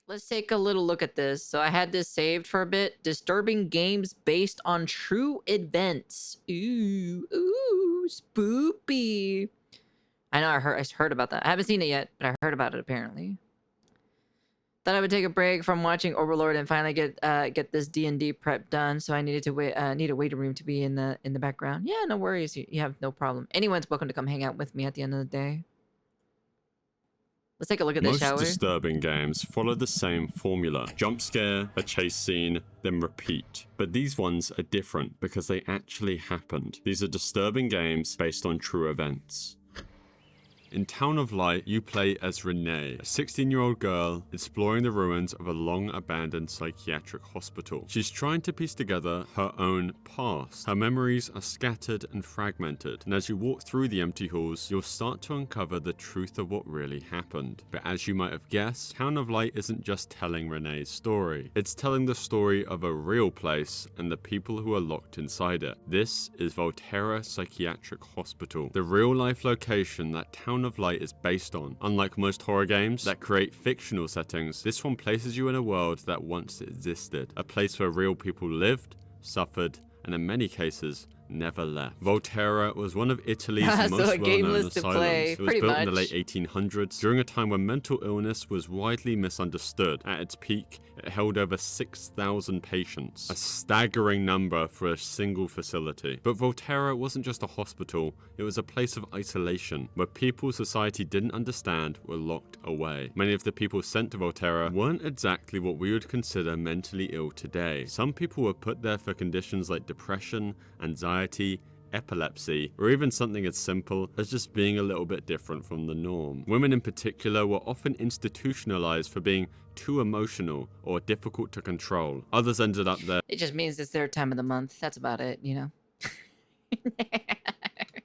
Let's take a little look at this. So I had this saved for a bit. Disturbing games based on true events. Ooh, spoopy. I know I heard about that. I haven't seen it yet, but I heard about it apparently. Thought I would take a break from watching Overlord and finally get this D&D prep done. So I needed to need a waiting room to be in the background. Yeah, no worries. You have no problem. Anyone's welcome to come hang out with me at the end of the day. Let's take a look at this, shall we? Most disturbing games follow the same formula. Jump scare, a chase scene, then repeat. But these ones are different because they actually happened. These are disturbing games based on true events. In Town of Light, you play as Renee, a 16-year-old girl exploring the ruins of a long-abandoned psychiatric hospital. She's trying to piece together her own past. Her memories are scattered and fragmented, and as you walk through the empty halls, you'll start to uncover the truth of what really happened. But as you might have guessed, Town of Light isn't just telling Renee's story. It's telling the story of a real place and the people who are locked inside it. This is Volterra Psychiatric Hospital, the real-life location that Town of Light is based on. Unlike most horror games that create fictional settings, this one places you in a world that once existed, a place where real people lived, suffered, and in many cases, never left. Volterra was one of Italy's most well-known asylums. It was built in the late 1800s, during a time when mental illness was widely misunderstood. At its peak, it held over 6,000 patients, a staggering number for a single facility. But Volterra wasn't just a hospital, it was a place of isolation, where people society didn't understand were locked away. Many of the people sent to Volterra weren't exactly what we would consider mentally ill today. Some people were put there for conditions like depression, anxiety, epilepsy, or even something as simple as just being a little bit different from the norm. Women in particular were often institutionalized for being too emotional or difficult to control. Others ended up there. It just means it's their time of the month. That's about it, you know?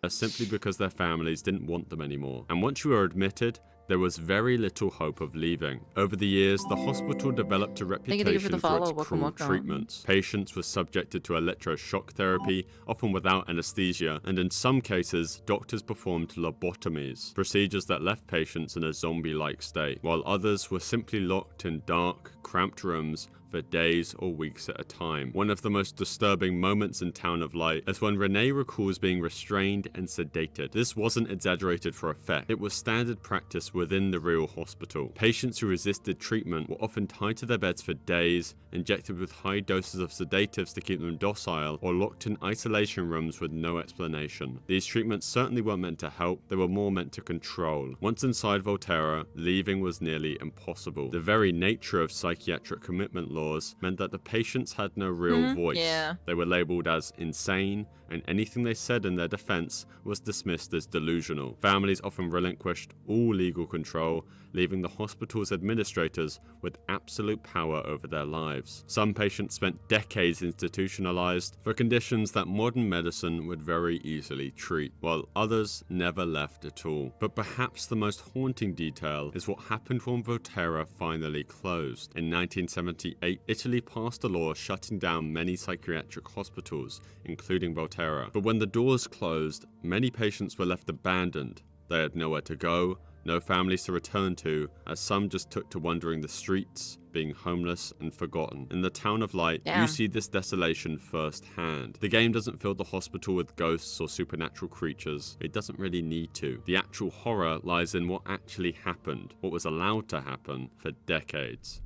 Simply because their families didn't want them anymore. And once you were admitted, there was very little hope of leaving. Over the years, the hospital developed a reputation for its cruel treatments. Patients were subjected to electroshock therapy, often without anesthesia, and in some cases, doctors performed lobotomies, procedures that left patients in a zombie-like state, while others were simply locked in dark, cramped rooms for days or weeks at a time. One of the most disturbing moments in Town of Light is when Renee recalls being restrained and sedated. This wasn't exaggerated for effect. It was standard practice within the real hospital. Patients who resisted treatment were often tied to their beds for days, injected with high doses of sedatives to keep them docile, or locked in isolation rooms with no explanation. These treatments certainly weren't meant to help, they were more meant to control. Once inside Volterra, leaving was nearly impossible. The very nature of psychiatric commitment laws meant that the patients had no real voice. Yeah. They were labeled as insane, and anything they said in their defense was dismissed as delusional. Families often relinquished all legal control, leaving the hospital's administrators with absolute power over their lives. Some patients spent decades institutionalized for conditions that modern medicine would very easily treat, while others never left at all. But perhaps the most haunting detail is what happened when Volterra finally closed. In 1978, Italy passed a law shutting down many psychiatric hospitals, including Volterra. But when the doors closed, many patients were left abandoned. They had nowhere to go, no families to return to, as some just took to wandering the streets, being homeless and forgotten. In the Town of Light, you see this desolation firsthand. The game doesn't fill the hospital with ghosts or supernatural creatures. It doesn't really need to. The actual horror lies in what actually happened, what was allowed to happen for decades.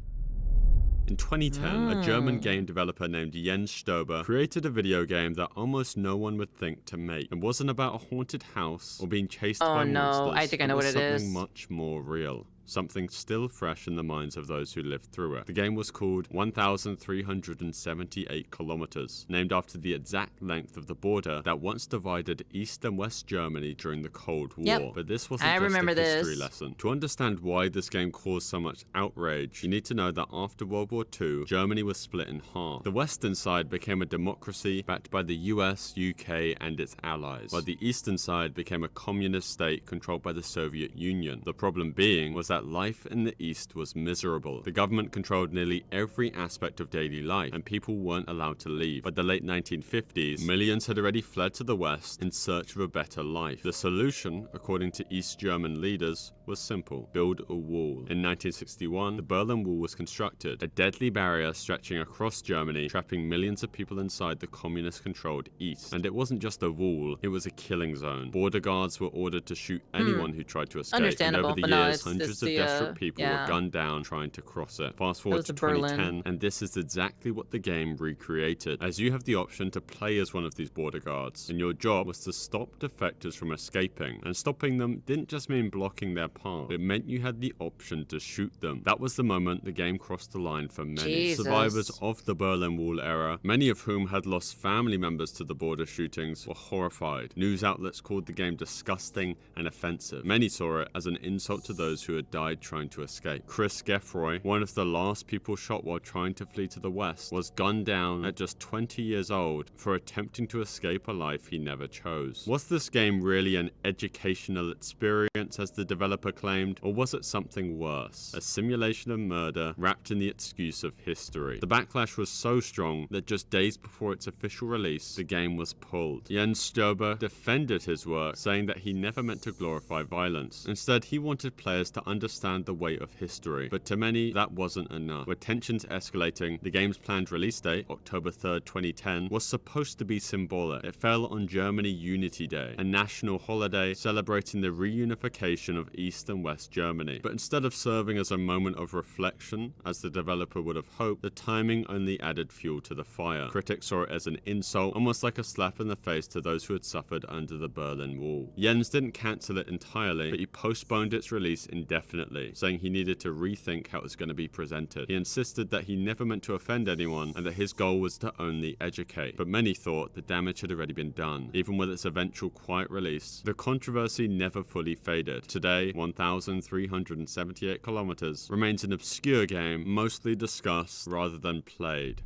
In 2010, a German game developer named Jens Stober created a video game that almost no one would think to make. It wasn't about a haunted house or being chased by monsters. I think I know what it is. Something much more real. Something still fresh in the minds of those who lived through it. The game was called 1,378 kilometers, named after the exact length of the border that once divided East and West Germany during the Cold War. But this wasn't just a history lesson. To understand why this game caused so much outrage, you need to know that after World War II, Germany was split in half. The western side became a democracy backed by the US, UK, and its allies, while the eastern side became a communist state controlled by the Soviet Union. The problem being was that life in the East was miserable. The government controlled nearly every aspect of daily life, and people weren't allowed to leave. By the late 1950s, millions had already fled to the West in search of a better life. The solution, according to East German leaders, was simple: build a wall. In 1961, the Berlin Wall was constructed, a deadly barrier stretching across Germany, trapping millions of people inside the communist-controlled East. And it wasn't just a wall, it was a killing zone. Border guards were ordered to shoot anyone who tried to escape, and over the years, hundreds of desperate people were gunned down trying to cross it. Fast forward to 2010, and this is exactly what the game recreated, as you have the option to play as one of these border guards, and your job was to stop defectors from escaping. And stopping them didn't just mean blocking their path, it meant you had the option to shoot them. That was the moment the game crossed the line for many. Survivors of the Berlin Wall era, many of whom had lost family members to the border shootings, were horrified. News outlets called the game disgusting and offensive. Many saw it as an insult to those who had died trying to escape. Chris Geffroy, one of the last people shot while trying to flee to the West, was gunned down at just 20 years old for attempting to escape a life he never chose. Was this game really an educational experience, as the developer claimed, or was it something worse? A simulation of murder wrapped in the excuse of history. The backlash was so strong that just days before its official release, the game was pulled. Jens Stober defended his work, saying that he never meant to glorify violence. Instead, he wanted players to understand the weight of history. But to many, that wasn't enough. With tensions escalating, the game's planned release date, October 3rd, 2010, was supposed to be symbolic. It fell on Germany Unity Day, a national holiday celebrating the reunification of East and West Germany. But instead of serving as a moment of reflection, as the developer would have hoped, the timing only added fuel to the fire. Critics saw it as an insult, almost like a slap in the face to those who had suffered under the Berlin Wall. Jens didn't cancel it entirely, but he postponed its release indefinitely, saying he needed to rethink how it was going to be presented. He insisted that he never meant to offend anyone and that his goal was to only educate. But many thought the damage had already been done. Even with its eventual quiet release, the controversy never fully faded. Today, 1,378 kilometers remains an obscure game, mostly discussed rather than played.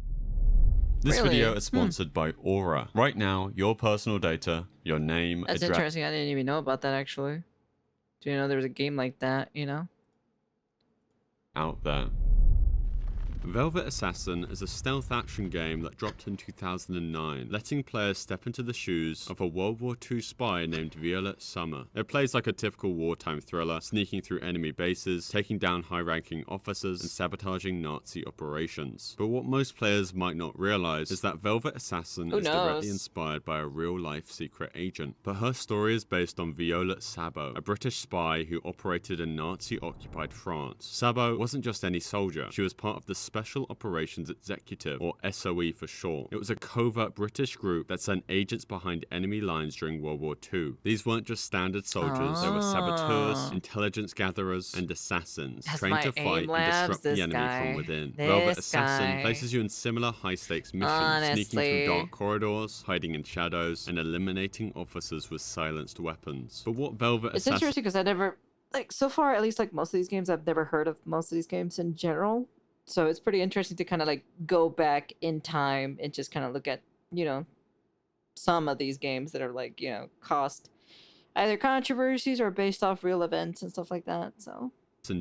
This video is sponsored by Aura. Right now, your personal data, your name, That's address... interesting. I didn't even know about that, actually. Do you know there was a game like that, you know? out there. Velvet Assassin is a stealth action game that dropped in 2009, letting players step into the shoes of a World War II spy named Violet Summer. It plays like a typical wartime thriller, sneaking through enemy bases, taking down high-ranking officers, and sabotaging Nazi operations. But what most players might not realize is that Velvet Assassin is directly inspired by a real-life secret agent. But her story is based on Violet Sabo, a British spy who operated in Nazi-occupied France. Sabo wasn't just any soldier, she was part of the Special Operations Executive, or SOE for short. It was a covert British group that sent agents behind enemy lines during World War II. These weren't just standard soldiers, they were saboteurs, intelligence gatherers, and assassins, trained to fight and disrupt the enemy from within. Velvet Assassin places you in similar high-stakes missions, sneaking through dark corridors, hiding in shadows, and eliminating officers with silenced weapons. But what Velvet It's interesting because I never, like, so far, at least, like, most of these games, I've never heard of most of these games in general. So it's pretty interesting to kind of like go back in time and just kind of look at, you know, some of these games that are like, you know, caused either controversies or based off real events and stuff like that. So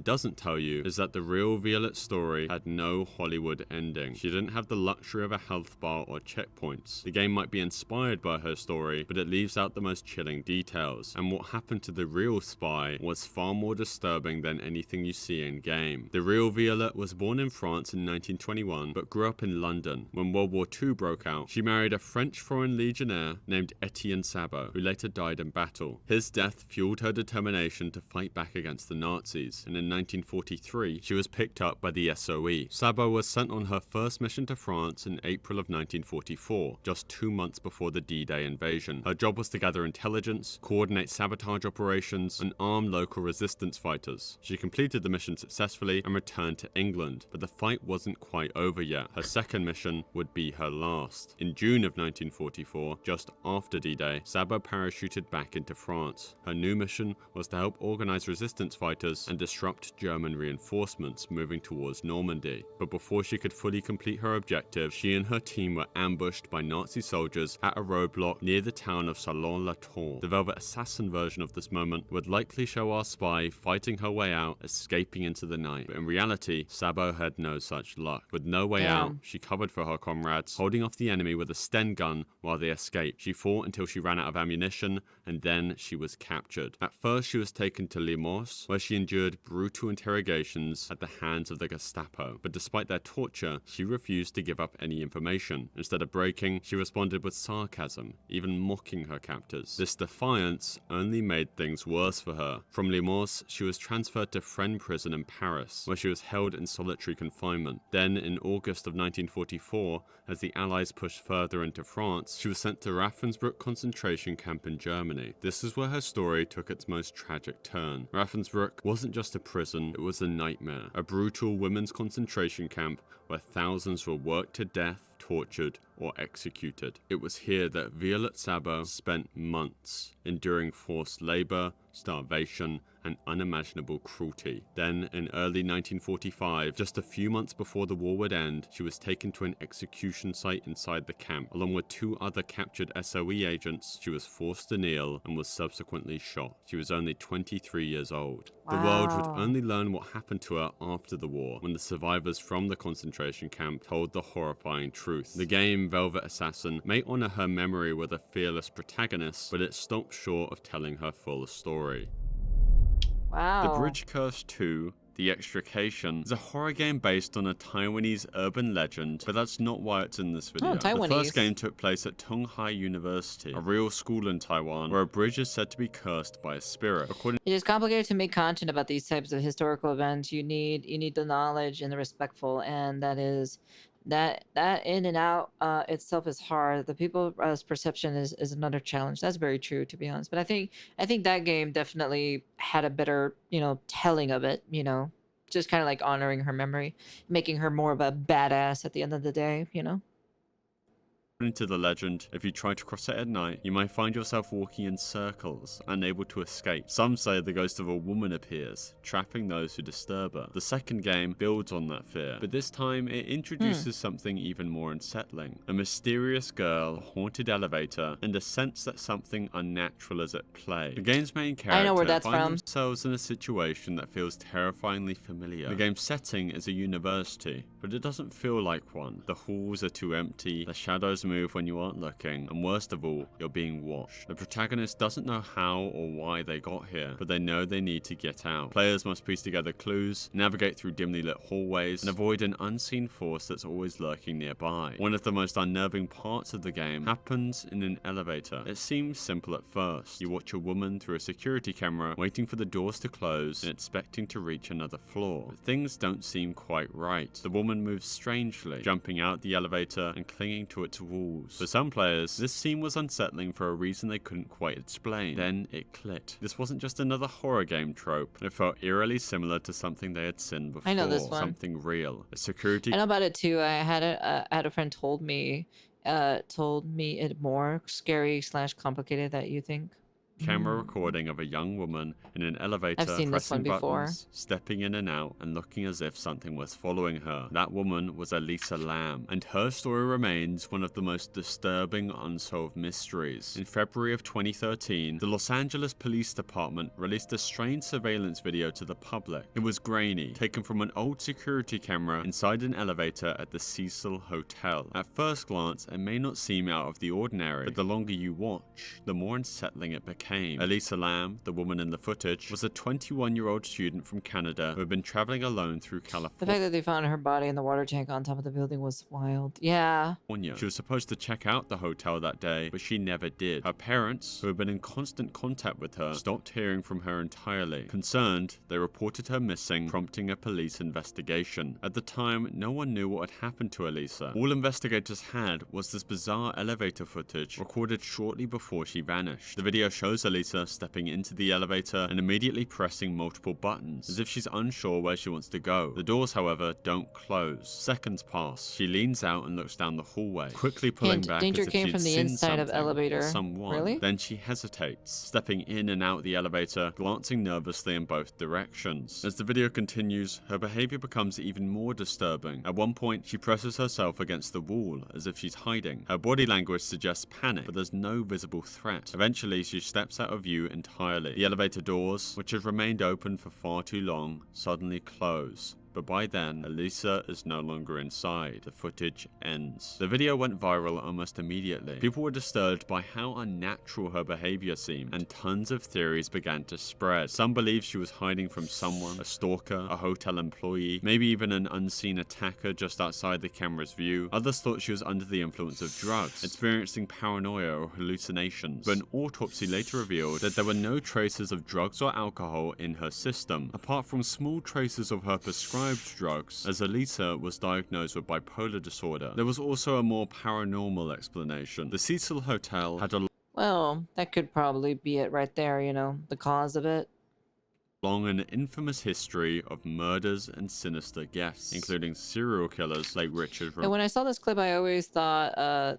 doesn't tell you is that the real Violet story had no Hollywood ending. She didn't have the luxury of a health bar or checkpoints. The game might be inspired by her story, but it leaves out the most chilling details. And what happened to the real spy was far more disturbing than anything you see in game. The real Violet was born in France in 1921, but grew up in London. When World War II broke out, she married a French foreign legionnaire named Etienne Sabo, who later died in battle. His death fueled her determination to fight back against the Nazis. And in 1943, she was picked up by the SOE. Sabo was sent on her first mission to France in April of 1944, just 2 months before the D-Day invasion. Her job was to gather intelligence, coordinate sabotage operations, and arm local resistance fighters. She completed the mission successfully and returned to England, but the fight wasn't quite over yet. Her second mission would be her last. In June of 1944, just after D-Day, Sabo parachuted back into France. Her new mission was to help organize resistance fighters and destroy disrupt German reinforcements moving towards Normandy. But before she could fully complete her objective, she and her team were ambushed by Nazi soldiers at a roadblock near the town of Salon-la-Tour. The Velvet Assassin version of this moment would likely show our spy fighting her way out, escaping into the night. But in reality, Sabo had no such luck. With no way out, she covered for her comrades, holding off the enemy with a Sten gun while they escaped. She fought until she ran out of ammunition, and then she was captured. At first, she was taken to Limos, where she endured brutal interrogations at the hands of the Gestapo. But despite their torture, she refused to give up any information. Instead of breaking, she responded with sarcasm, even mocking her captors. This defiance only made things worse for her. From Limos, she was transferred to Fresnes prison in Paris, where she was held in solitary confinement. Then, in August of 1944, as the Allies pushed further into France, she was sent to Ravensbrück concentration camp in Germany. This is where her story took its most tragic turn. Ravensbrück wasn't just a prison, it was a nightmare. A brutal women's concentration camp where thousands were worked to death, tortured, or executed. It was here that Violet Sabo spent months enduring forced labor, starvation, and unimaginable cruelty. Then, in early 1945, just a few months before the war would end, she was taken to an execution site inside the camp. Along with 2 other captured SOE agents, she was forced to kneel and was subsequently shot. She was only 23 years old. The world would only learn what happened to her after the war, when the survivors from the concentration camp told the horrifying truth. The game Velvet Assassin may honor her memory with a fearless protagonist, but it stops short of telling her full story. Wow. The Bridge Curse 2, The Extrication, is a horror game based on a Taiwanese urban legend, but that's not why it's in this video. The first game took place at Tung Hai University, a real school in Taiwan, where a bridge is said to be cursed by a spirit. It is complicated to make content about these types of historical events. You need the knowledge and the respectful, and that in and out itself is hard. The people's perception is another challenge. That's very true, to be honest. But I think that game definitely had a better, telling of it, just kind of like honoring her memory, making her more of a badass at the end of the day, According to the legend, if you try to cross it at night, you might find yourself walking in circles, unable to escape. Some say the ghost of a woman appears, trapping those who disturb her. The second game builds on that fear, but this time it introduces something even more unsettling. A mysterious girl, a haunted elevator, and a sense that something unnatural is at play. The game's main character finds themselves in a situation that feels terrifyingly familiar. The game's setting is a university, but it doesn't feel like one. The halls are too empty, the shadows move when you aren't looking, and worst of all, you're being watched. The protagonist doesn't know how or why they got here, but they know they need to get out. Players must piece together clues, navigate through dimly lit hallways, and avoid an unseen force that's always lurking nearby. One of the most unnerving parts of the game happens in an elevator. It seems simple at first. You watch a woman through a security camera, waiting for the doors to close and expecting to reach another floor. But things don't seem quite right. The woman moves strangely, jumping out the elevator and clinging to its walls. For some players, this scene was unsettling for a reason they couldn't quite explain. Then it clicked. This wasn't just another horror game trope. It felt eerily similar to something they had seen before. I know this one. Something real. A security... I know about it too. I had a friend told me it more scary / complicated that you think. Camera recording of a young woman in an elevator pressing buttons, stepping in and out, and looking as if something was following her. That woman was Elisa Lam, and her story remains one of the most disturbing unsolved mysteries. In February of 2013, the Los Angeles Police Department released a strange surveillance video to the public. It was grainy, taken from an old security camera inside an elevator at the Cecil Hotel. At first glance, it may not seem out of the ordinary, but the longer you watch, the more unsettling it became. Elisa Lam, the woman in the footage, was a 21-year-old student from Canada who had been traveling alone through California. The fact that they found her body in the water tank on top of the building was wild. Yeah. She was supposed to check out the hotel that day, but she never did. Her parents, who had been in constant contact with her, stopped hearing from her entirely. Concerned, they reported her missing, prompting a police investigation. At the time, no one knew what had happened to Elisa. All investigators had was this bizarre elevator footage recorded shortly before she vanished. The video shows shows Elisa stepping into the elevator and immediately pressing multiple buttons, as if she's unsure where she wants to go. The doors, however, don't close. Seconds pass. She leans out and looks down the hallway, quickly pulling back danger as if came she'd from the seen inside of something or elevator. someone. Really? Then she hesitates, stepping in and out the elevator, glancing nervously in both directions. As the video continues, her behavior becomes even more disturbing. At one point, she presses herself against the wall as if she's hiding. Her body language suggests panic, but there's no visible threat. Eventually, she steps out of view entirely. The elevator doors, which have remained open for far too long, suddenly close. But by then, Elisa is no longer inside. The footage ends. The video went viral almost immediately. People were disturbed by how unnatural her behavior seemed, and tons of theories began to spread. Some believed she was hiding from someone, a stalker, a hotel employee, maybe even an unseen attacker just outside the camera's view. Others thought she was under the influence of drugs, experiencing paranoia or hallucinations. But an autopsy later revealed that there were no traces of drugs or alcohol in her system, apart from small traces of her prescribed drugs, as Elisa was diagnosed with bipolar disorder. There was also a more paranormal explanation. The Cecil Hotel had a Well, that could probably be it right there, you know, the cause of it. long and infamous history of murders and sinister guests, including serial killers like Richard And when I saw this clip, I always thought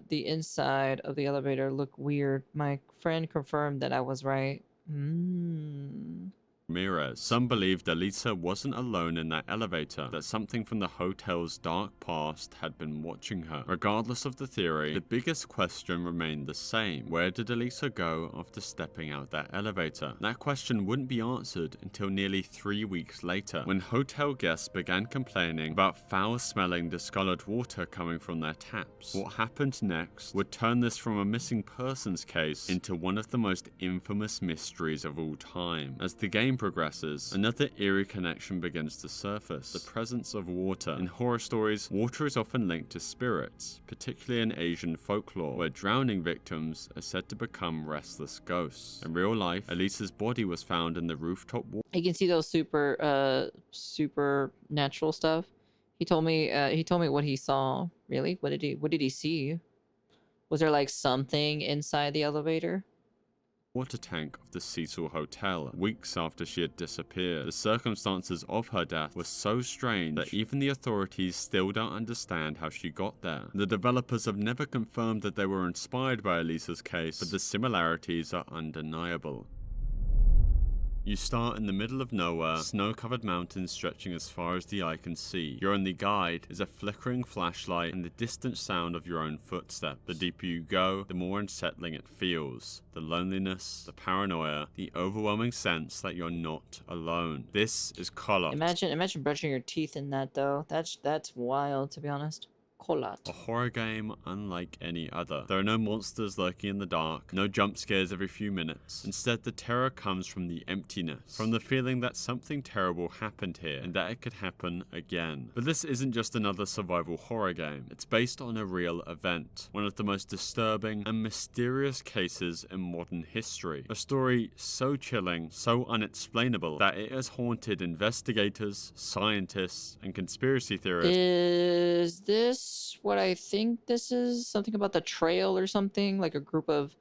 the inside of the elevator looked weird. My friend confirmed that I was right. Ramirez. Some believed Elisa wasn't alone in that elevator, that something from the hotel's dark past had been watching her. Regardless of the theory, the biggest question remained the same. Where did Elisa go after stepping out that elevator? That question wouldn't be answered until nearly 3 weeks later, when hotel guests began complaining about foul-smelling, discolored water coming from their taps. What happened next would turn this from a missing persons case into one of the most infamous mysteries of all time. As the game progresses, another eerie connection begins to surface: the presence of water. In horror stories, water is often linked to spirits, particularly in Asian folklore, where drowning victims are said to become restless ghosts. In real life, Elisa's body was found in the rooftop wall. You can see those supernatural stuff. He told me what he saw. Really? What did he see? Was there like something inside the elevator? Water tank of the Cecil Hotel weeks after she had disappeared. The circumstances of her death were so strange that even the authorities still don't understand how she got there. The developers have never confirmed that they were inspired by Elisa's case, but the similarities are undeniable. You start in the middle of nowhere, snow-covered mountains stretching as far as the eye can see. Your only guide is a flickering flashlight and the distant sound of your own footsteps. The deeper you go, the more unsettling it feels. The loneliness, the paranoia, the overwhelming sense that you're not alone. This is Kolat. Imagine brushing your teeth in that though. That's wild, to be honest. Kolat. A horror game unlike any other. There are no monsters lurking in the dark, no jump scares every few minutes. Instead, the terror comes from the emptiness, from the feeling that something terrible happened here and that it could happen again. But this isn't just another survival horror game. It's based on a real event, one of the most disturbing and mysterious cases in modern history. A story so chilling, so unexplainable, that it has haunted investigators, scientists, and conspiracy theorists. Is this what I think this is? Something about the trail or something? Like a group of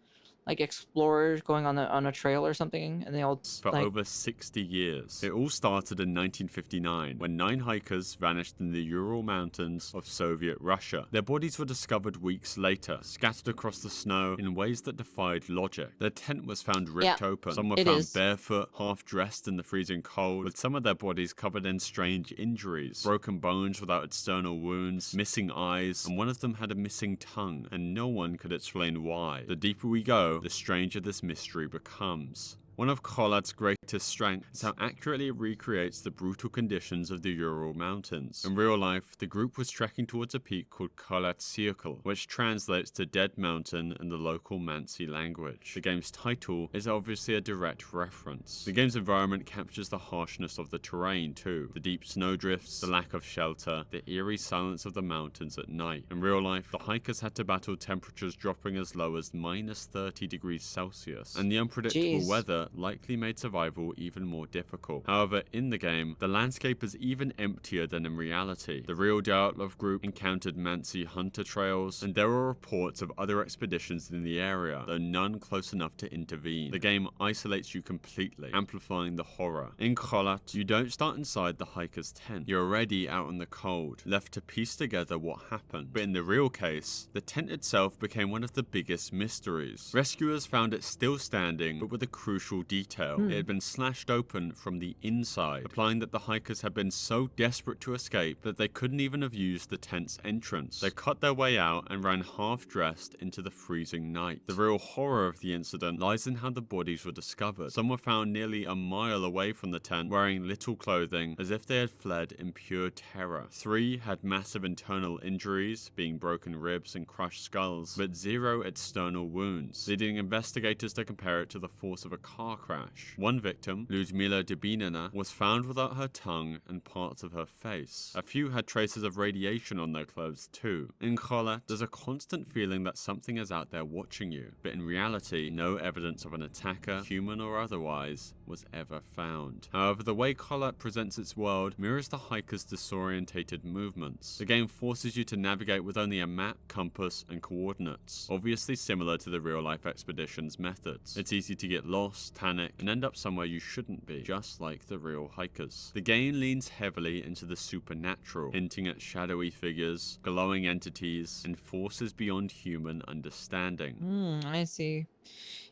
like explorers going on a trail or something, and they all for over 60 years. It all started in 1959 when 9 hikers vanished in the Ural Mountains of Soviet Russia. Their bodies were discovered weeks later, scattered across the snow in ways that defied logic. Their tent was found ripped open. Some were found barefoot, half dressed in the freezing cold, with some of their bodies covered in strange injuries, broken bones without external wounds, missing eyes, and one of them had a missing tongue, and no one could explain why. The deeper we go, the stranger this mystery becomes. One of Kolat's greatest strengths is how accurately it recreates the brutal conditions of the Ural Mountains. In real life, the group was trekking towards a peak called Kolat Circle, which translates to Dead Mountain in the local Mansi language. The game's title is obviously a direct reference. The game's environment captures the harshness of the terrain too. The deep snowdrifts, the lack of shelter, the eerie silence of the mountains at night. In real life, the hikers had to battle temperatures dropping as low as -30 degrees Celsius, and the unpredictable weather likely made survival even more difficult. However, in the game, the landscape is even emptier than in reality. The real Dyatlov group encountered Mansi hunter trails, and there were reports of other expeditions in the area, though none close enough to intervene. The game isolates you completely, amplifying the horror. In Kholat, you don't start inside the hiker's tent. You're already out in the cold, left to piece together what happened. But in the real case, the tent itself became one of the biggest mysteries. Rescuers found it still standing, but with a crucial detail. It had been slashed open from the inside, implying that the hikers had been so desperate to escape that they couldn't even have used the tent's entrance. They cut their way out and ran half-dressed into the freezing night. The real horror of the incident lies in how the bodies were discovered. Some were found nearly a mile away from the tent, wearing little clothing, as if they had fled in pure terror. 3 had massive internal injuries, being broken ribs and crushed skulls, but 0 external wounds, leading investigators to compare it to the force of a car crash. One victim, Ludmila Dubinina, was found without her tongue and parts of her face. A few had traces of radiation on their clothes too. In Kholat, there's a constant feeling that something is out there watching you, but in reality, no evidence of an attacker, human or otherwise, was ever found. However, the way Kholat presents its world mirrors the hiker's disorientated movements. The game forces you to navigate with only a map, compass, and coordinates, obviously similar to the real-life expedition's methods. It's easy to get lost, panic, and end up somewhere you shouldn't be, just like the real hikers. The game leans heavily into the supernatural, hinting at shadowy figures, glowing entities, and forces beyond human understanding. I see.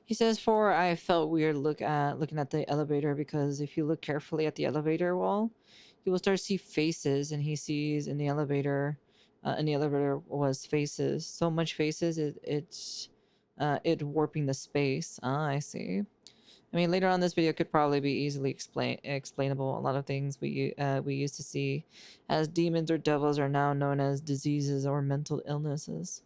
He says, I felt weird looking at the elevator because if you look carefully at the elevator wall, you will start to see faces, and he sees in the elevator was faces. So much faces, it warping the space. I see. I mean, later on this video could probably be easily explainable. A lot of things we used to see as demons or devils are now known as diseases or mental illnesses.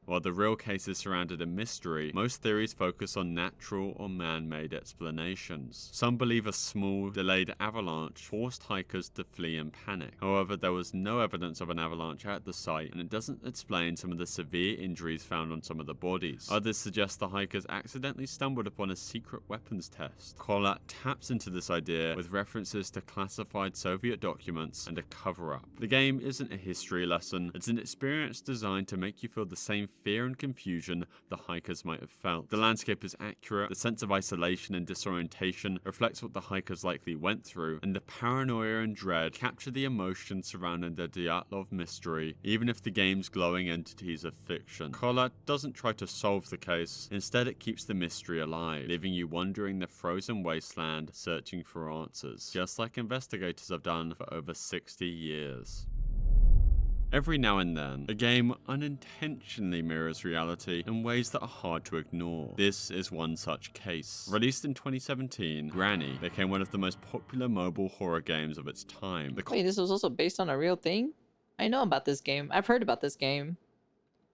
While the real case is surrounded in mystery, most theories focus on natural or man-made explanations. Some believe a small, delayed avalanche forced hikers to flee in panic. However, there was no evidence of an avalanche at the site, and it doesn't explain some of the severe injuries found on some of the bodies. Others suggest the hikers accidentally stumbled upon a secret weapons test. Kholat taps into this idea with references to classified Soviet documents and a cover-up. The game isn't a history lesson, it's an experience designed to make you feel the same fear and confusion the hikers might have felt. The landscape is accurate, the sense of isolation and disorientation reflects what the hikers likely went through, and the paranoia and dread capture the emotion surrounding the Dyatlov mystery, even if the game's glowing entities are fiction. Kholat doesn't try to solve the case, instead it keeps the mystery alive, leaving you wandering the frozen wasteland searching for answers, just like investigators have done for over 60 years. Every now and then, a game unintentionally mirrors reality in ways that are hard to ignore. This is one such case. Released in 2017, Granny became one of the most popular mobile horror games of its time. Wait, this was also based on a real thing? I know about this game. I've heard about this game.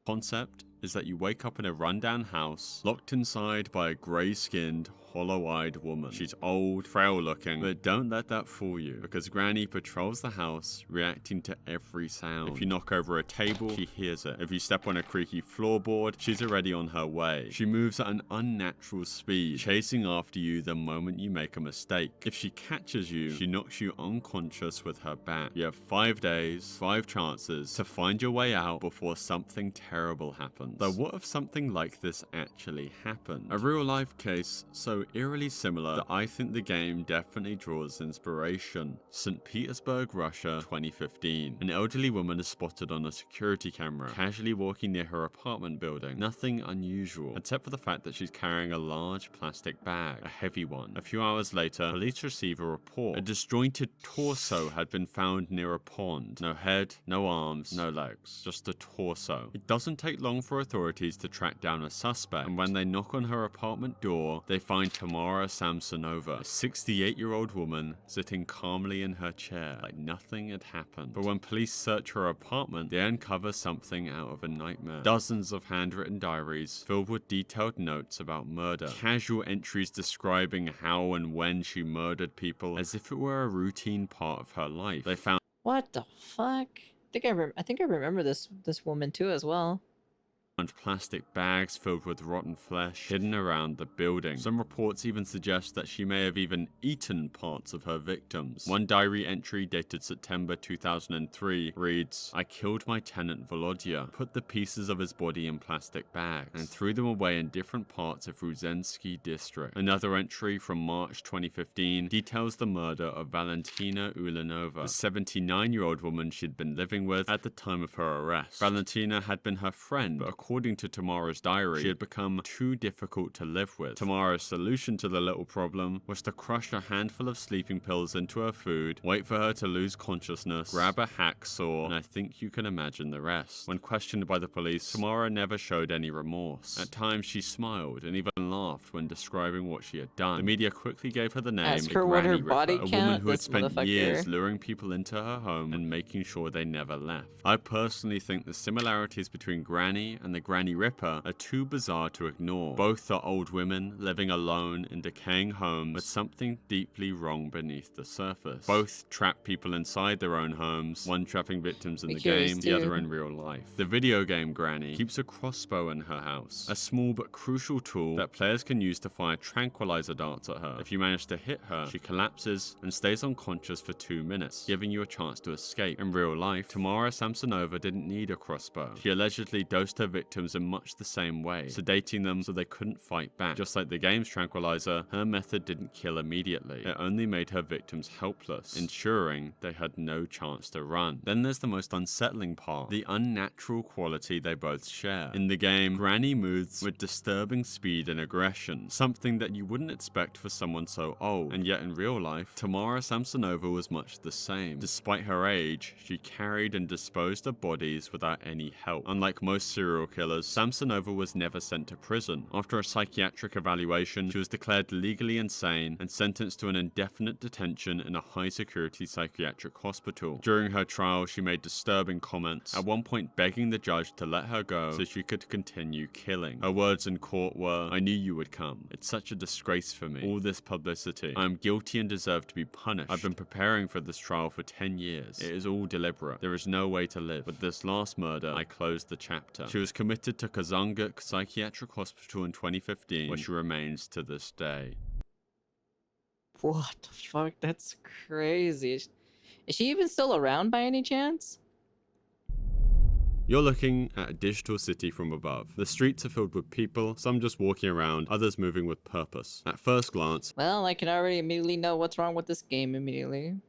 Concept is that you wake up in a rundown house, locked inside by a grey-skinned, hollow-eyed woman. She's old, frail-looking, but don't let that fool you, because Granny patrols the house, reacting to every sound. If you knock over a table, she hears it. If you step on a creaky floorboard, she's already on her way. She moves at an unnatural speed, chasing after you the moment you make a mistake. If she catches you, she knocks you unconscious with her bat. You have 5 days, 5 chances to find your way out before something terrible happens. So what if something like this actually happened? A real-life case so eerily similar that I think the game definitely draws inspiration. St. Petersburg, Russia, 2015. An elderly woman is spotted on a security camera, casually walking near her apartment building. Nothing unusual, except for the fact that she's carrying a large plastic bag, a heavy one. A few hours later, police receive a report. A disjointed torso had been found near a pond. No head, no arms, no legs, just a torso. It doesn't take long for authorities to track down a suspect, and when they knock on her apartment door, they find Tamara Samsonova, a 68-year-old woman sitting calmly in her chair like nothing had happened. But when police search her apartment, they uncover something out of a nightmare. Dozens of handwritten diaries filled with detailed notes about murder, casual entries describing how and when she murdered people as if it were a routine part of her life. They found What the fuck? I think I remember this woman too as well. plastic bags filled with rotten flesh hidden around the building. Some reports even suggest that she may have even eaten parts of her victims. One diary entry dated September 2003 reads, "I killed my tenant Volodya, put the pieces of his body in plastic bags, and threw them away in different parts of Ruzensky district." Another entry from March 2015 details the murder of Valentina Ulanova, the 79-year-old woman she'd been living with at the time of her arrest. Valentina had been her friend, but according to Tamara's diary, she had become too difficult to live with. Tamara's solution to the little problem was to crush a handful of sleeping pills into her food, wait for her to lose consciousness, grab a hacksaw, and I think you can imagine the rest. When questioned by the police, Tamara never showed any remorse. At times, she smiled and even laughed when describing what she had done. The media quickly gave her the name As for what her Granny body Ripper, a count, woman who had this spent motherfucker. years luring people into her home and making sure they never left. I personally think the similarities between Granny and the Granny Ripper are too bizarre to ignore. Both are old women living alone in decaying homes with something deeply wrong beneath the surface. Both trap people inside their own homes, one trapping victims in the game, the other in real life. The video game Granny keeps a crossbow in her house, a small but crucial tool that players can use to fire tranquilizer darts at her. If you manage to hit her, she collapses and stays unconscious for 2 minutes, giving you a chance to escape. In real life, Tamara Samsonova didn't need a crossbow. She allegedly dosed her victims in much the same way, sedating them so they couldn't fight back. Just like the game's tranquilizer, her method didn't kill immediately. It only made her victims helpless, ensuring they had no chance to run. Then there's the most unsettling part, the unnatural quality they both share. In the game, Granny moves with disturbing speed and aggression, something that you wouldn't expect for someone so old. And yet in real life, Tamara Samsonova was much the same. Despite her age, she carried and disposed of bodies without any help. Unlike most serial killers, Samsonova was never sent to prison. After a psychiatric evaluation, she was declared legally insane and sentenced to an indefinite detention in a high-security psychiatric hospital. During her trial, she made disturbing comments, at one point begging the judge to let her go so she could continue killing. Her words in court were, "I knew you would come. It's such a disgrace for me. All this publicity. I am guilty and deserve to be punished. I've been preparing for this trial for 10 years. It is all deliberate. There is no way to live. With this last murder, I closed the chapter." She was committed to Kazangyurk Psychiatric Hospital in 2015, where she remains to this day. What the fuck? That's crazy. Is she even still around by any chance? You're looking at a digital city from above. The streets are filled with people, some just walking around, others moving with purpose. At first glance, Well, I can already immediately know what's wrong with this game immediately.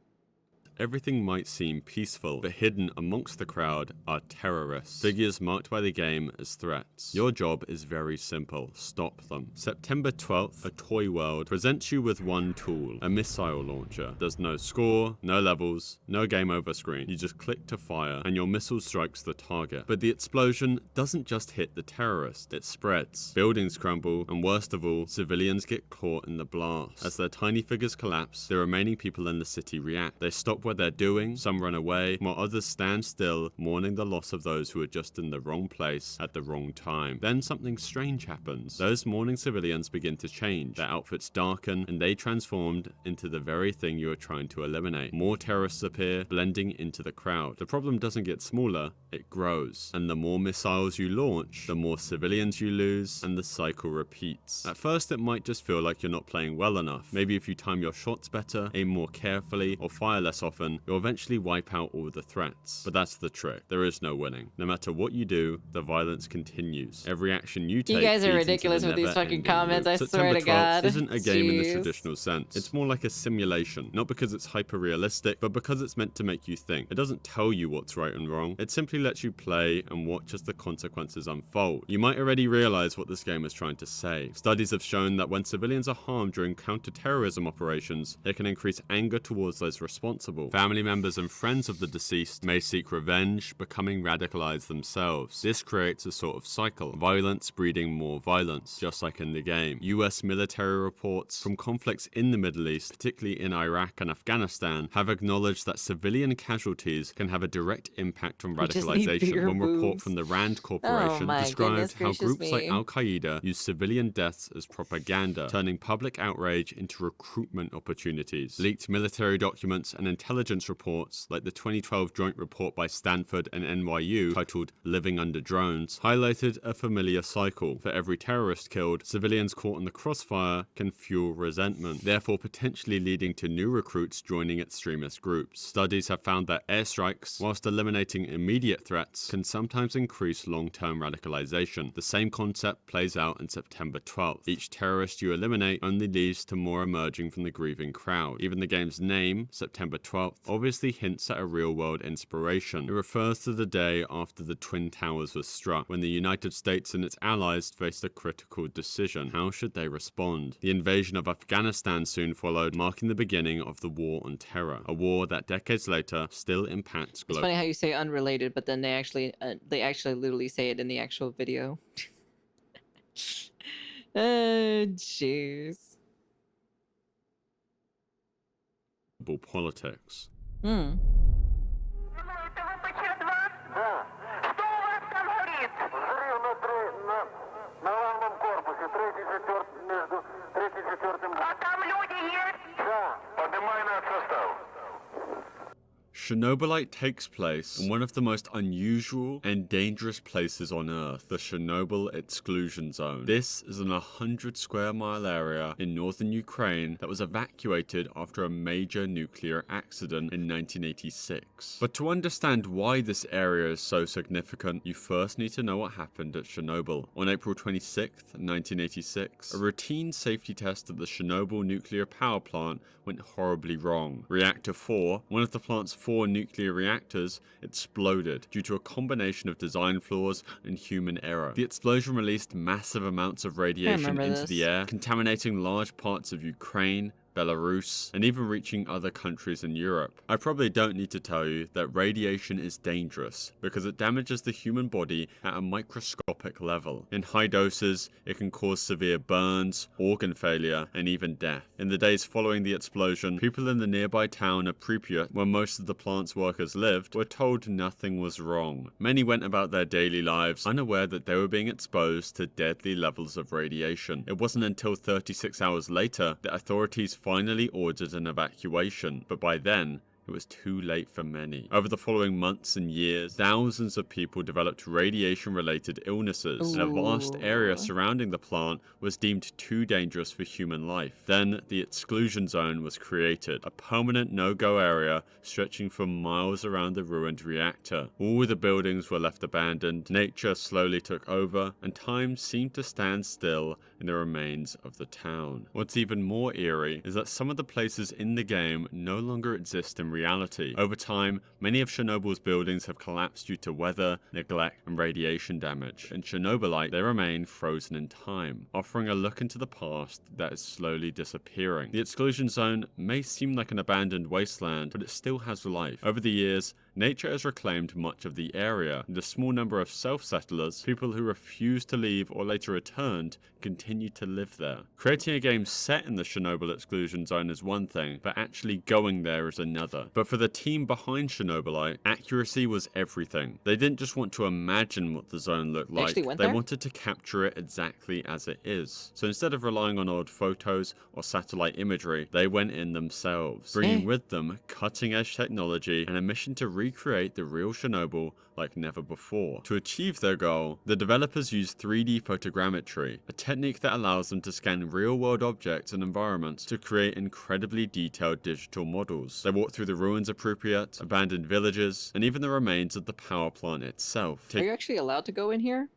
everything might seem peaceful, but hidden amongst the crowd are terrorists, figures marked by the game as threats. Your job is very simple: stop them. September 12th, a toy world presents you with one tool, a missile launcher. There's no score, no levels, no game over screen. You just click to fire, and your missile strikes the target. But the explosion doesn't just hit the terrorist, it spreads. Buildings crumble, and worst of all, civilians get caught in the blast. As their tiny figures collapse, the remaining people in the city react. They stop what they're doing, some run away, while others stand still, mourning the loss of those who were just in the wrong place at the wrong time. Then something strange happens. Those mourning civilians begin to change. Their outfits darken, and they transformed into the very thing you are trying to eliminate. More terrorists appear, blending into the crowd. The problem doesn't get smaller, it grows. And the more missiles you launch, the more civilians you lose, and the cycle repeats. At first, it might just feel like you're not playing well enough. Maybe if you time your shots better, aim more carefully, or fire less often, you'll eventually wipe out all the threats. But that's the trick. There is no winning. No matter what you do, the violence continues. Every action you take. You guys are feeds into ridiculous the with these fucking never-ending comments, loop. I swear September to 12th God. isn't a game in the Jeez. traditional sense. It's more like a simulation. Not because it's hyper-realistic, but because it's meant to make you think. It doesn't tell you what's right and wrong. It simply lets you play and watch as the consequences unfold. You might already realize what this game is trying to say. Studies have shown that when civilians are harmed during counter-terrorism operations, it can increase anger towards those responsible. Family members and friends of the deceased may seek revenge, becoming radicalized themselves. This creates a sort of cycle, violence breeding more violence, just like in the game. US military reports from conflicts in the Middle East, particularly in Iraq and Afghanistan, have acknowledged that civilian casualties can have a direct impact on We just need radicalization. bigger One report boobs. from the Rand Corporation my described goodness how gracious groups like me. Al-Qaeda use civilian deaths as propaganda, turning public outrage into recruitment opportunities. Leaked military documents and intelligence intelligence reports, like the 2012 joint report by Stanford and NYU titled Living Under Drones, highlighted a familiar cycle. For every terrorist killed, civilians caught in the crossfire can fuel resentment, therefore potentially leading to new recruits joining extremist groups. Studies have found that airstrikes, whilst eliminating immediate threats, can sometimes increase long-term radicalization. The same concept plays out in September 12th. Each terrorist you eliminate only leads to more emerging from the grieving crowd. Even the game's name, September 12th, obviously hints at a real-world inspiration. It refers to the day after the Twin Towers was struck, when the United States and its allies faced a critical decision. How should they respond? The invasion of Afghanistan soon followed, marking the beginning of the War on Terror, a war that decades later still impacts global. It's funny how you say unrelated, but then they actually literally say it in the actual video. Jeez. Politics. Chernobylite takes place in one of the most unusual and dangerous places on Earth, the Chernobyl exclusion zone. This is an 100 square mile area in northern Ukraine that was evacuated after a major nuclear accident in 1986. But to understand why this area is so significant, you first need to know what happened at Chernobyl. On April 26th, 1986, a routine safety test at the Chernobyl nuclear power plant went horribly wrong. Reactor 4, one of the plant's 4 nuclear reactors, exploded due to a combination of design flaws and human error. The explosion released massive amounts of radiation into the air, contaminating large parts of Ukraine, Belarus, and even reaching other countries in Europe. I probably don't need to tell you that radiation is dangerous because it damages the human body at a microscopic level. In high doses, it can cause severe burns, organ failure, and even death. In the days following the explosion, people in the nearby town of Pripyat, where most of the plant's workers lived, were told nothing was wrong. Many went about their daily lives unaware that they were being exposed to deadly levels of radiation. It wasn't until 36 hours later that authorities finally ordered an evacuation, but by then, it was too late for many. Over the following months and years, thousands of people developed radiation-related illnesses, and a vast area surrounding the plant was deemed too dangerous for human life. Then, the exclusion zone was created, a permanent no-go area stretching for miles around the ruined reactor. All the buildings were left abandoned, nature slowly took over, and time seemed to stand still in the remains of the town. What's even more eerie is that some of the places in the game no longer exist in reality. Over time, many of Chernobyl's buildings have collapsed due to weather, neglect, and radiation damage. In Chernobylite, they remain frozen in time, offering a look into the past that is slowly disappearing. The exclusion zone may seem like an abandoned wasteland, but it still has life. Over the years, nature has reclaimed much of the area, and a small number of self-settlers, people who refused to leave or later returned, continue to live there. Creating a game set in the Chernobyl exclusion zone is one thing, but actually going there is another. But for the team behind Chernobylite, accuracy was everything. They didn't just want to imagine what the zone looked like, they wanted to capture it exactly as it is. So instead of relying on old photos or satellite imagery, they went in themselves, bringing with them cutting-edge technology and a mission to recreate the real Chernobyl like never before. To achieve their goal, the developers used 3D photogrammetry, a technique that allows them to scan real-world objects and environments to create incredibly detailed digital models. They walked through the ruins of Pripyat, abandoned villages, and even the remains of the power plant itself. Are you actually allowed to go in here?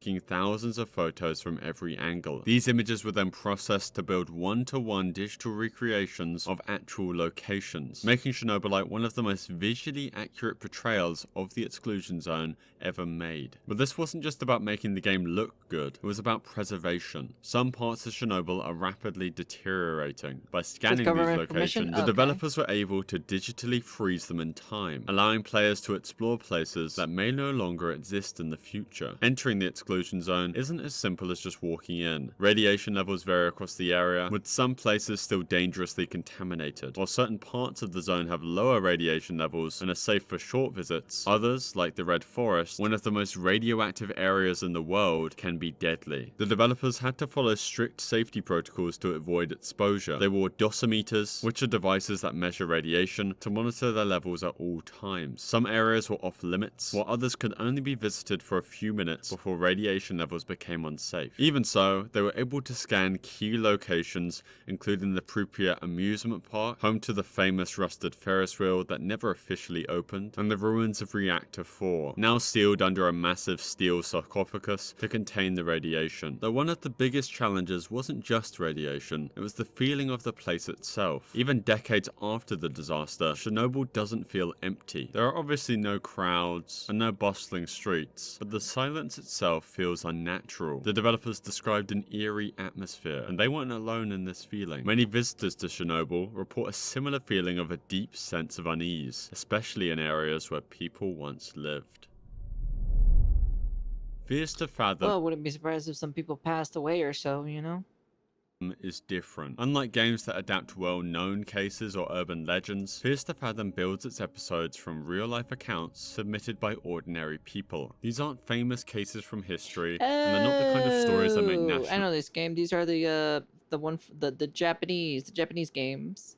Taking thousands of photos from every angle. These images were then processed to build one-to-one digital recreations of actual locations, making Chernobylite one of the most visually accurate portrayals of the exclusion zone ever made. But this wasn't just about making the game look good, it was about preservation. Some parts of Chernobyl are rapidly deteriorating. By scanning these locations, the developers were able to digitally freeze them in time, allowing players to explore places that may no longer exist in the future. Entering the exclusion exclusion zone isn't as simple as just walking in. Radiation levels vary across the area, with some places still dangerously contaminated. While certain parts of the zone have lower radiation levels and are safe for short visits, others, like the Red Forest, one of the most radioactive areas in the world, can be deadly. The developers had to follow strict safety protocols to avoid exposure. They wore dosimeters, which are devices that measure radiation, to monitor their levels at all times. Some areas were off limits, while others could only be visited for a few minutes before radiation levels became unsafe. Even so, they were able to scan key locations, including the Pripyat amusement park, home to the famous rusted Ferris wheel that never officially opened, and the ruins of Reactor 4, now sealed under a massive steel sarcophagus to contain the radiation. Though one of the biggest challenges wasn't just radiation, it was the feeling of the place itself. Even decades after the disaster, Chernobyl doesn't feel empty. There are obviously no crowds and no bustling streets, but the silence itself feels unnatural. The developers described an eerie atmosphere, and they weren't alone in this feeling. Many visitors to Chernobyl report a similar feeling of a deep sense of unease, especially in areas where people once lived. Fears to fathom. Well, wouldn't be surprised if some people passed away or so, you know? Is different. Unlike games that adapt well-known cases or urban legends, Fears to Fathom builds its episodes from real-life accounts submitted by ordinary people. These aren't famous cases from history, and they're not the kind of stories that make national. I know this game. These are the Japanese games.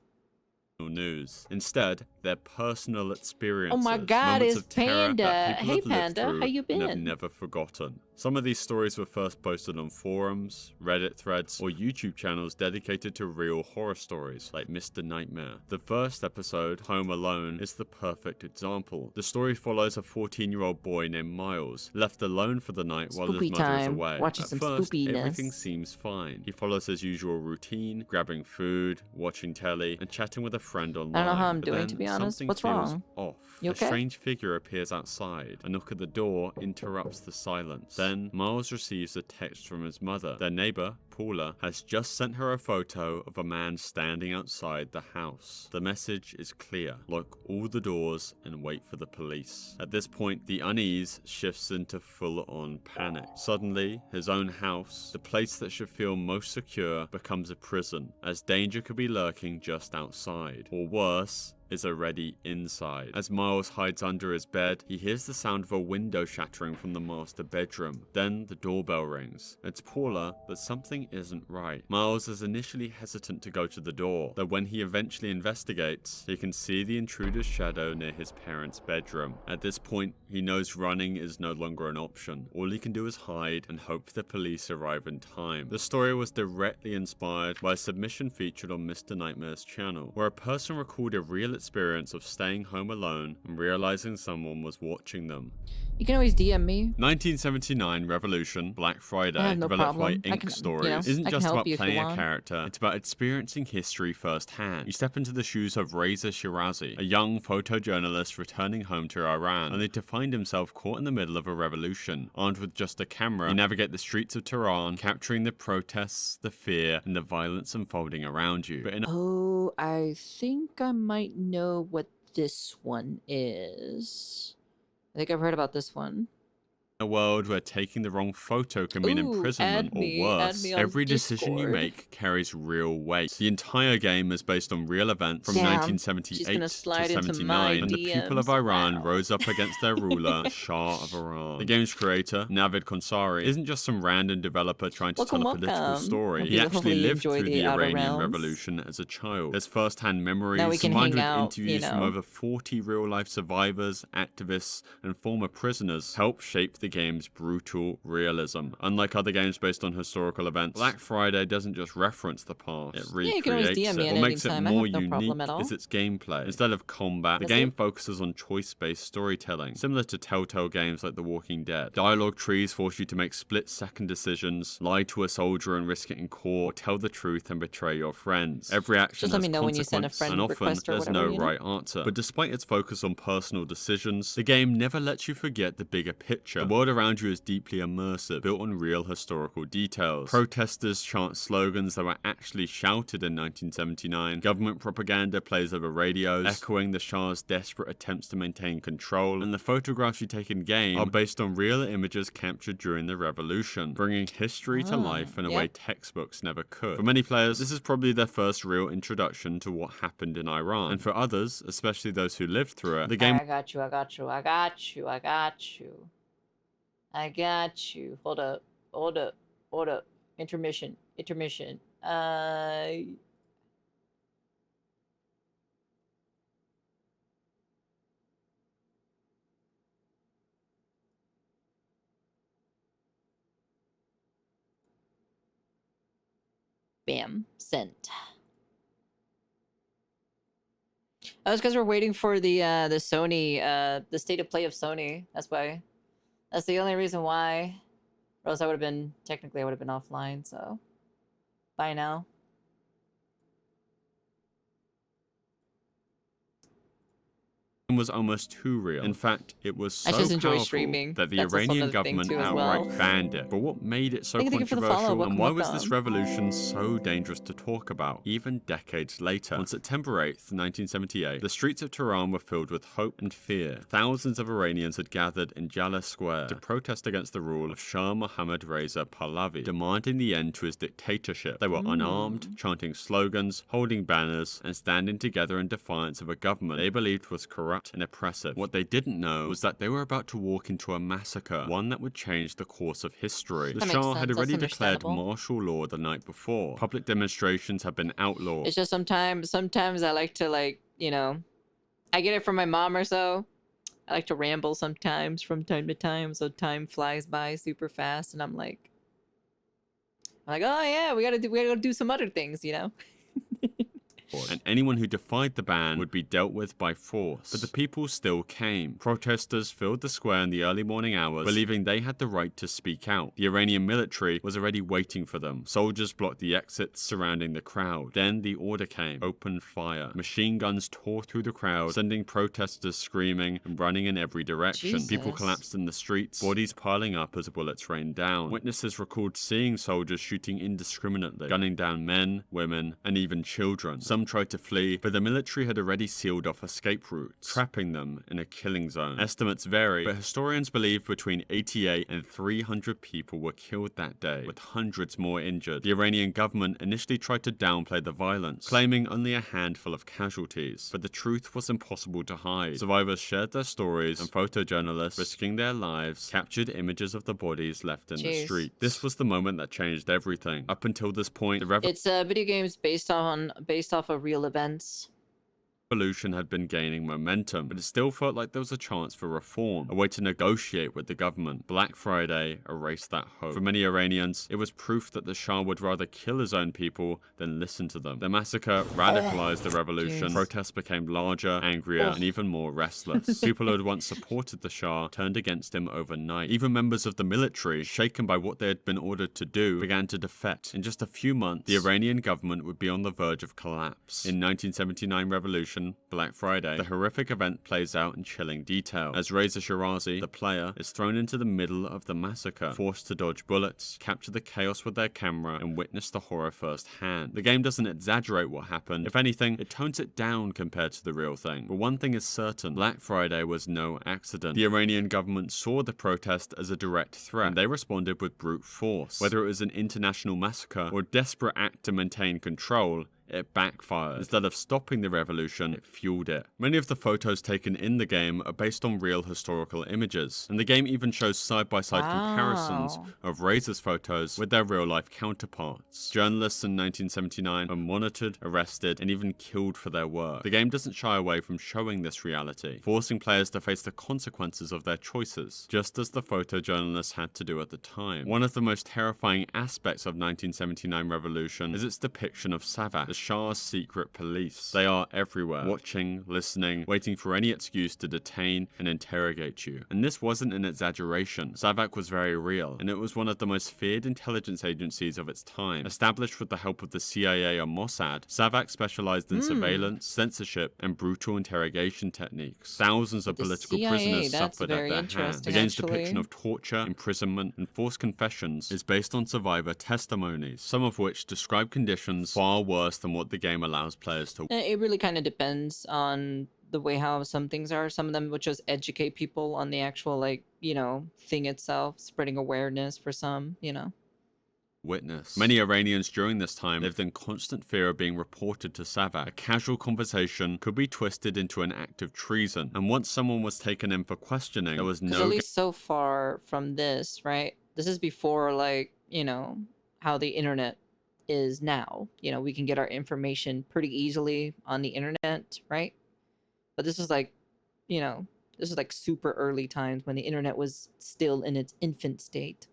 News. Instead, they're personal experiences. Oh my God, moments it's of terror Panda. that people Hey, have lived Panda, through how you and have been? never forgotten. Some of these stories were first posted on forums, Reddit threads, or YouTube channels dedicated to real horror stories, like Mr. Nightmare. The first episode, Home Alone, is the perfect example. The story follows a 14-year-old boy named Miles, left alone for the night while his Spoopy mother is time. away. Watching At some first, spoopiness. everything seems fine. He follows his usual routine, grabbing food, watching telly, and chatting with a friend online. I don't know how I'm But doing, then to be honest. something What's feels wrong? off. You okay? A strange figure appears outside. A knock at the door interrupts the silence. Then, Miles receives a text from his mother. Their neighbor, Paula, has just sent her a photo of a man standing outside the house. The message is clear: lock all the doors and wait for the police. At this point, the unease shifts into full-on panic. Suddenly, his own house, the place that should feel most secure, becomes a prison, as danger could be lurking just outside. Or worse, is already inside. As Miles hides under his bed, he hears the sound of a window shattering from the master bedroom. Then the doorbell rings. It's Paula, but something isn't right. Miles is initially hesitant to go to the door, though when he eventually investigates, he can see the intruder's shadow near his parents' bedroom. At this point, he knows running is no longer an option. All he can do is hide and hope the police arrive in time. The story was directly inspired by a submission featured on Mr. Nightmare's channel, where a person recorded a real experience of staying home alone and realizing someone was watching them. You can always DM me. 1979 Revolution, Black Friday, I have no developed problem. by I Ink can- Stories, I isn't can just help about you if you playing a want. character, it's about experiencing history firsthand. You step into the shoes of Reza Shirazi, a young photojournalist returning home to Iran, only to find himself caught in the middle of a revolution. Armed with just a camera, you navigate the streets of Tehran, capturing the protests, the fear, and the violence unfolding around you. But in Oh, I think I might know what this one is. I think I've heard about this one. a world where taking the wrong photo can mean Ooh, imprisonment add or me worse, on every decision you Discord. make carries real weight. The entire game is based on real events from Damn, 1978 she's gonna to slide into my 79, and the people of DMs. Iran Wow. rose up against their ruler, Shah of Iran. The game's creator, Navid Konsari, isn't just some random developer trying to tell a political Welcome. story. Hope He you actually hopefully lived enjoy through the the Outer Iranian Realms. Revolution as a child. There's first-hand memories Now we can combined hang with out, interviews you from know. over 40 real-life survivors, activists, and former prisoners help shape the game's brutal realism. Unlike other games based on historical events, Black Friday doesn't just reference the past, it you can always recreates DM me it. at What any makes it time. I more have no unique problem at all. is its gameplay. Instead of combat, the Is game it? focuses on choice-based storytelling, similar to Telltale games like The Walking Dead. Dialogue trees force you to make split-second decisions, lie to a soldier and risk it in court, or tell the truth and betray your friends. Every action Just let has me know when you send a consequence, friend and often request or there's whatever, no you know? right answer. But despite its focus on personal decisions, the game never lets you forget the bigger picture. The world around you is deeply immersive, built on real historical details. Protesters chant slogans that were actually shouted in 1979. Government propaganda plays over radios, echoing the Shah's desperate attempts to maintain control, and the photographs you take in game are based on real images captured during the revolution, bringing history to life in a way textbooks never could. For many players, this is probably their first real introduction to what happened in Iran, and for others, especially those who lived through it, the game I got you. Hold up. Intermission. Bam. Sent. Oh, it's because we're waiting for the Sony, the state of play of Sony. That's why. That's the only reason why. Or else I would have been, technically I would have been offline, so. Bye now. was almost too real. In fact, it was so just enjoy powerful streaming. that the That's also Iranian another thing government too as outright well. banned it. But what made it so Thank you for the follow. controversial, and why was this Welcome. revolution so dangerous to talk about, even decades later? On September 8th, 1978, the streets of Tehran were filled with hope and fear. Thousands of Iranians had gathered in Jaleh Square to protest against the rule of Shah Mohammad Reza Pahlavi, demanding the end to his dictatorship. They were unarmed, chanting slogans, holding banners, and standing together in defiance of a government they believed was corrupt and oppressive. What they didn't know was that they were about to walk into a massacre, one that would change the course of history. The That makes Shah sense. had That's already declared understandable. martial law the night before. Public demonstrations had been outlawed. It's just sometimes I like to, like, you know, I get it from my mom or so. I like to ramble sometimes from time to time, so time flies by super fast, and I'm like, oh yeah, we gotta go do some other things, you know. And anyone who defied the ban would be dealt with by force. But the people still came. Protesters filled the square in the early morning hours, believing they had the right to speak out. The Iranian military was already waiting for them. Soldiers blocked the exits surrounding the crowd. Then the order came: open fire. Machine guns tore through the crowd, sending protesters screaming and running in every direction. People Jesus. collapsed in the streets, bodies piling up as bullets rained down. Witnesses recalled seeing soldiers shooting indiscriminately, gunning down men, women, and even children. Some tried to flee, but the military had already sealed off escape routes, trapping them in a killing zone. Estimates vary, but historians believe between 88 and 300 people were killed that day, with hundreds more injured. The Iranian government initially tried to downplay the violence, claiming only a handful of casualties, but the truth was impossible to hide. Survivors shared their stories, and photojournalists, risking their lives, captured images of the bodies left in the Jeez. street. This was the moment that changed everything. Up until this point, the It's video games based off of real events. revolution had been gaining momentum, but it still felt like there was a chance for reform, a way to negotiate with the government. Black Friday erased that hope. For many Iranians, it was proof that the Shah would rather kill his own people than listen to them. The massacre radicalized the revolution. Jeez. Protests became larger, angrier, and even more restless. People who had once supported the Shah turned against him overnight. Even members of the military, shaken by what they had been ordered to do, began to defect. In just a few months, the Iranian government would be on the verge of collapse. In 1979 revolution, Black Friday, the horrific event plays out in chilling detail. As Reza Shirazi, the player, is thrown into the middle of the massacre, forced to dodge bullets, capture the chaos with their camera, and witness the horror firsthand. The game doesn't exaggerate what happened. If anything, it tones it down compared to the real thing. But one thing is certain: Black Friday was no accident. The Iranian government saw the protest as a direct threat, and they responded with brute force. Whether it was an international massacre or a desperate act to maintain control, it backfired. Instead of stopping the revolution, it fueled it. Many of the photos taken in the game are based on real historical images, and the game even shows side-by-side comparisons of Reza's photos with their real-life counterparts. Journalists in 1979 were monitored, arrested, and even killed for their work. The game doesn't shy away from showing this reality, forcing players to face the consequences of their choices, just as the photojournalists had to do at the time. One of the most terrifying aspects of 1979 revolution is its depiction of Savak, the Shah's secret police. They are everywhere, watching, listening, waiting for any excuse to detain and interrogate you. And this wasn't an exaggeration. SAVAK was very real, and it was one of the most feared intelligence agencies of its time. Established with the help of the CIA or Mossad, SAVAK specialized in surveillance, censorship, and brutal interrogation techniques. Thousands of political prisoners suffered at their hands. The game's depiction of torture, imprisonment, and forced confessions is based on survivor testimonies, some of which describe conditions far worse than what the game allows players to. It really kind of depends on the way how some things are. Some of them would just educate people on the actual, like, you know, thing itself, spreading awareness for some, you know. Witness. Many Iranians during this time lived in constant fear of being reported to SAVAK. A casual conversation could be twisted into an act of treason, and once someone was taken in for questioning, there was no... At least so far from this, right? This is before, like, you know, how the internet is now. You know, we can get our information pretty easily on the internet, right? But this is like, you know, this is like super early times when the internet was still in its infant state.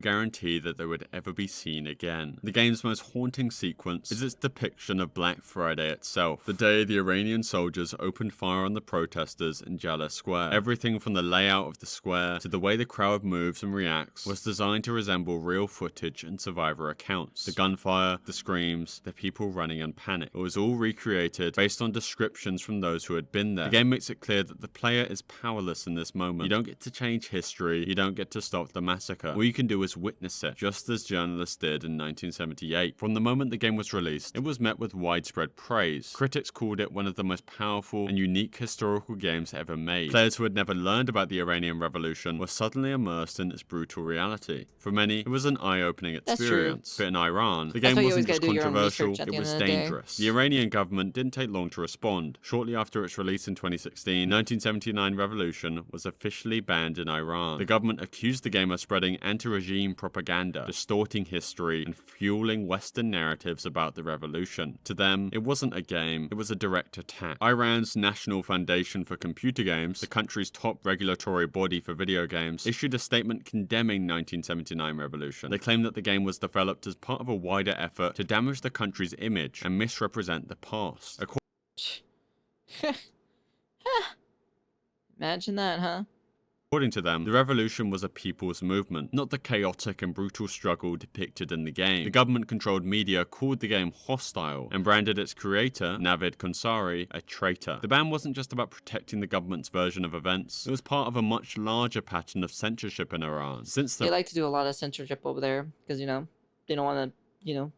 Guarantee that they would ever be seen again. The game's most haunting sequence is its depiction of Black Friday itself, the day the Iranian soldiers opened fire on the protesters in Jaleh Square. Everything from the layout of the square to the way the crowd moves and reacts was designed to resemble real footage and survivor accounts. The gunfire, the screams, the people running in panic. It was all recreated based on descriptions from those who had been there. The game makes it clear that the player is powerless in this moment. You don't get to change history, you don't get to stop the massacre. All you can do is witness it, just as journalists did in 1978. From the moment the game was released, it was met with widespread praise. Critics called it one of the most powerful and unique historical games ever made. Players who had never learned about the Iranian Revolution were suddenly immersed in its brutal reality. For many, it was an eye-opening experience. But in Iran, the game wasn't just controversial, it was dangerous. The Iranian government didn't take long to respond. Shortly after its release in 2016, 1979 Revolution was officially banned in Iran. The government accused the game of spreading anti-regime propaganda, distorting history, and fueling Western narratives about the revolution. To them, it wasn't a game, it was a direct attack. Iran's National Foundation for Computer Games, the country's top regulatory body for video games, issued a statement condemning 1979 Revolution. They claimed that the game was developed as part of a wider effort to damage the country's image and misrepresent the past. Imagine that, huh? According to them, the revolution was a people's movement, not the chaotic and brutal struggle depicted in the game. The government-controlled media called the game hostile and branded its creator, Navid Konsari, a traitor. The ban wasn't just about protecting the government's version of events, it was part of a much larger pattern of censorship in Iran. They like to do a lot of censorship over there, because, you know, they don't want to, you know,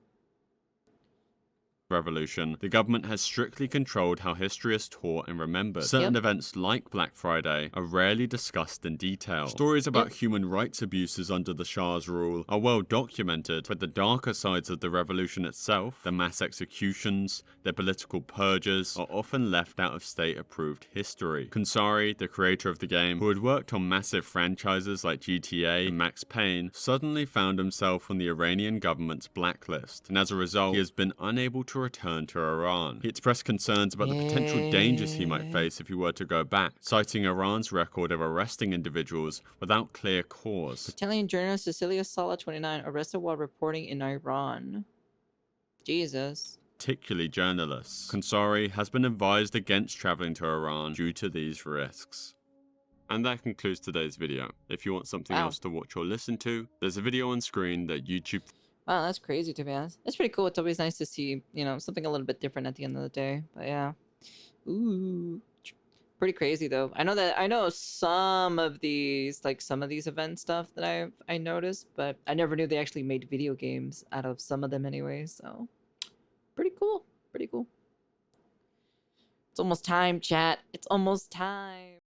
Revolution, the government has strictly controlled how history is taught and remembered. Certain events like Black Friday are rarely discussed in detail. Stories about human rights abuses under the Shah's rule are well documented, but the darker sides of the revolution itself, the mass executions, the political purges, are often left out of state-approved history. Konsari, the creator of the game, who had worked on massive franchises like GTA and Max Payne, suddenly found himself on the Iranian government's blacklist, and as a result, he has been unable to return to Iran. He expressed concerns about the potential dangers he might face if he were to go back, citing Iran's record of arresting individuals without clear cause. Italian journalist Cecilia Sala, 29, arrested while reporting in Iran. Jesus. Particularly journalists. Konsari has been advised against traveling to Iran due to these risks. And that concludes today's video. If you want something else to watch or listen to, there's a video on screen that YouTube... Wow, that's crazy, to be honest. It's pretty cool. It's always nice to see, you know, something a little bit different at the end of the day. But yeah. Ooh. Pretty crazy, though. I know some of these event stuff that I noticed, but I never knew they actually made video games out of some of them anyway, so... Pretty cool. Pretty cool. It's almost time, chat. It's almost time.